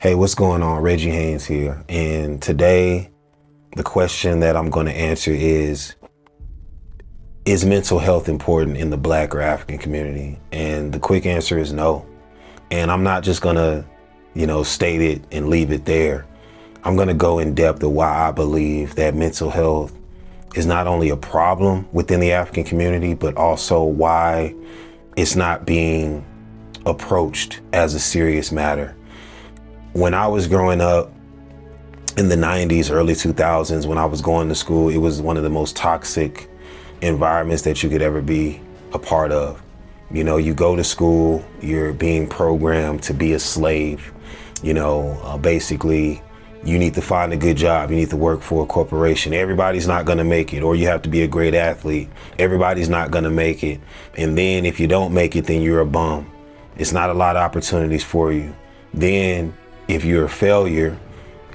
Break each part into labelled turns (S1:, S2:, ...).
S1: Hey, what's going on? Reggie Haynes here. And today, the question that I'm going to answer is mental health important in the Black or African community? And the quick answer is no. And I'm not just going to, state it and leave it there. I'm going to go in depth of why I believe that mental health is not only a problem within the African community, but also why it's not being approached as a serious matter. When I was growing up in the 90s, early 2000s, when I was going to school, it was one of the most toxic environments that you could ever be a part of. You go to school, you're being programmed to be a slave. Basically, you need to find a good job. You need to work for a corporation. Everybody's not going to make it, or you have to be a great athlete. Everybody's not going to make it. And then if you don't make it, then you're a bum. It's not a lot of opportunities for you. Then if you're a failure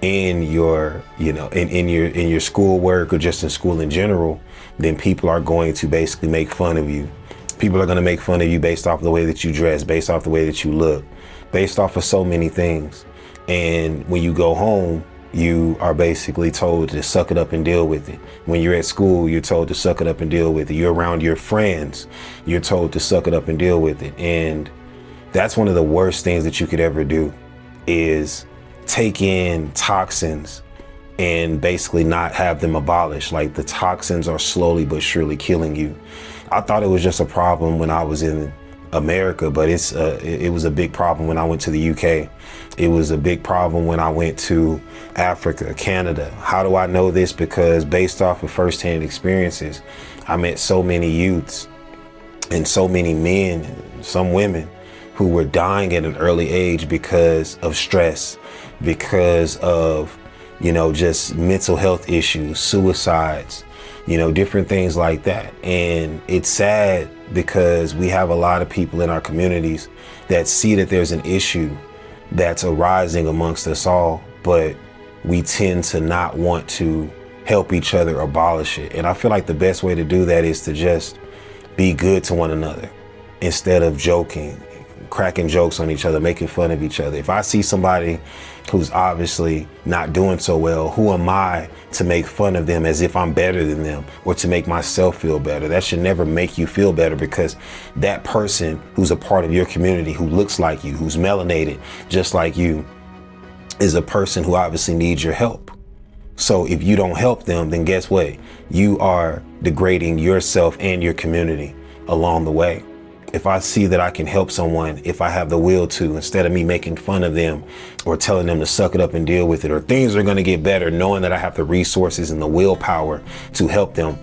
S1: in your, in your schoolwork or just in school in general, then people are going to basically make fun of you. People are going to make fun of you based off the way that you dress, based off the way that you look, based off of so many things. And when you go home, you are basically told to suck it up and deal with it. When you're at school, you're told to suck it up and deal with it. You're around your friends, you're told to suck it up and deal with it. And that's one of the worst things that you could ever do, is take in toxins and basically not have them abolished. Like, the toxins are slowly but surely killing you. I thought it was just a problem when I was in America, but it was a big problem when I went to the UK. It was a big problem when I went to Africa, Canada. How do I know this? Because based off of firsthand experiences, I met so many youths and so many men, some women, who were dying at an early age because of stress, because of, just mental health issues, suicides, different things like that. And it's sad because we have a lot of people in our communities that see that there's an issue that's arising amongst us all, but we tend to not want to help each other abolish it. And I feel like the best way to do that is to just be good to one another instead of joking, cracking jokes on each other, making fun of each other. If I see somebody who's obviously not doing so well, who am I to make fun of them as if I'm better than them, or to make myself feel better? That should never make you feel better, because that person who's a part of your community, who looks like you, who's melanated just like you, is a person who obviously needs your help. So if you don't help them, then guess what? You are degrading yourself and your community along the way. If I see that I can help someone, if I have the will to, instead of me making fun of them or telling them to suck it up and deal with it, or things are going to get better, knowing that I have the resources and the willpower to help them,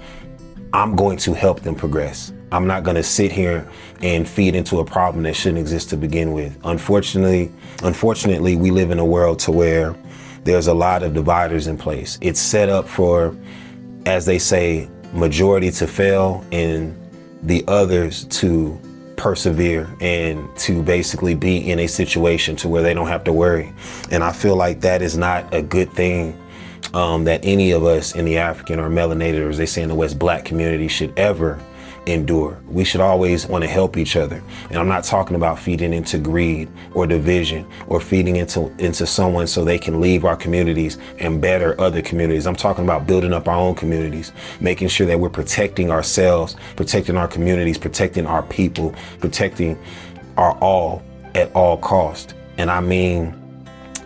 S1: I'm going to help them progress. I'm not going to sit here and feed into a problem that shouldn't exist to begin with. Unfortunately, we live in a world to where there's a lot of dividers in place. It's set up for, as they say, majority to fail and the others to persevere, and to basically be in a situation to where they don't have to worry. And I feel like that is not a good thing that any of us in the African or melanated, or as they say in the West, Black community, should ever endure. We should always want to help each other. And I'm not talking about feeding into greed or division, or feeding into someone so they can leave our communities and better other communities. I'm talking about building up our own communities, making sure that we're protecting ourselves, protecting our communities, protecting our people, protecting our all at all cost. And I mean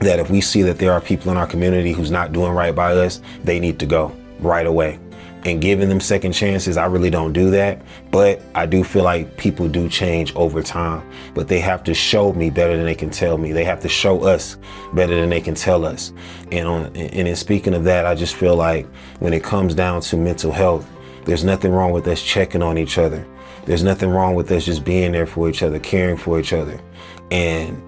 S1: that if we see that there are people in our community who's not doing right by us, they need to go right away. And giving them second chances, I really don't do that. But I do feel like people do change over time. But they have to show me better than they can tell me. They have to show us better than they can tell us. And in speaking of that, I just feel like when it comes down to mental health, there's nothing wrong with us checking on each other. There's nothing wrong with us just being there for each other, caring for each other. And,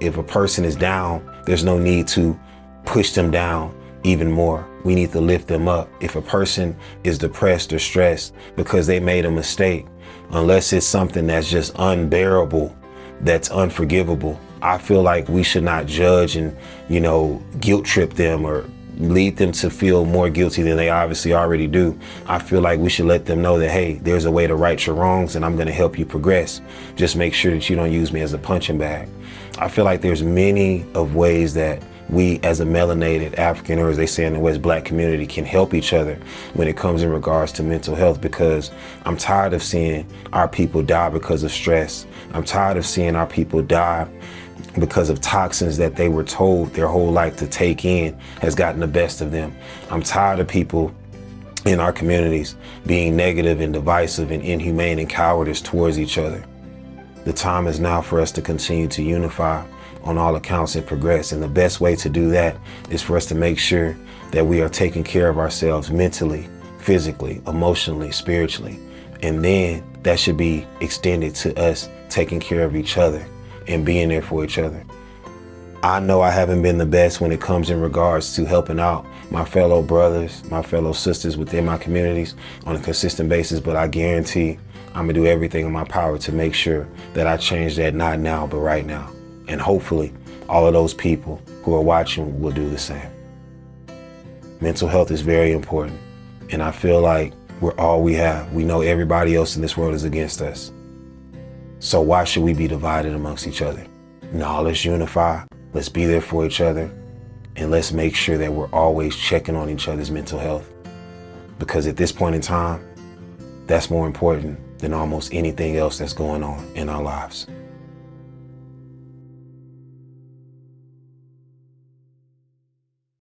S1: if a person is down, there's no need to push them down even more. We need to lift them up. If a person is depressed or stressed because they made a mistake, unless it's something that's just unbearable, that's unforgivable, I feel like we should not judge and, guilt trip them or lead them to feel more guilty than they obviously already do. I feel like we should let them know that, hey, there's a way to right your wrongs and I'm going to help you progress. Just make sure that you don't use me as a punching bag. I feel like there's many of ways that we as a melanated African, or as they say in the West, Black community, can help each other when it comes in regards to mental health, because I'm tired of seeing our people die because of stress. I'm tired of seeing our people die because of toxins that they were told their whole life to take in has gotten the best of them. I'm tired of people in our communities being negative and divisive and inhumane and cowardice towards each other. The time is now for us to continue to unify on all accounts and progress. And the best way to do that is for us to make sure that we are taking care of ourselves mentally, physically, emotionally, spiritually. And then that should be extended to us taking care of each other and being there for each other. I know I haven't been the best when it comes in regards to helping out my fellow brothers, my fellow sisters within my communities on a consistent basis, but I guarantee I'm gonna do everything in my power to make sure that I change that, not now, but right now. And hopefully all of those people who are watching will do the same. Mental health is very important, and I feel like we're all we have. We know everybody else in this world is against us. So why should we be divided amongst each other? No, let's unify, let's be there for each other, and let's make sure that we're always checking on each other's mental health. Because at this point in time, that's more important than almost anything else that's going on in our lives.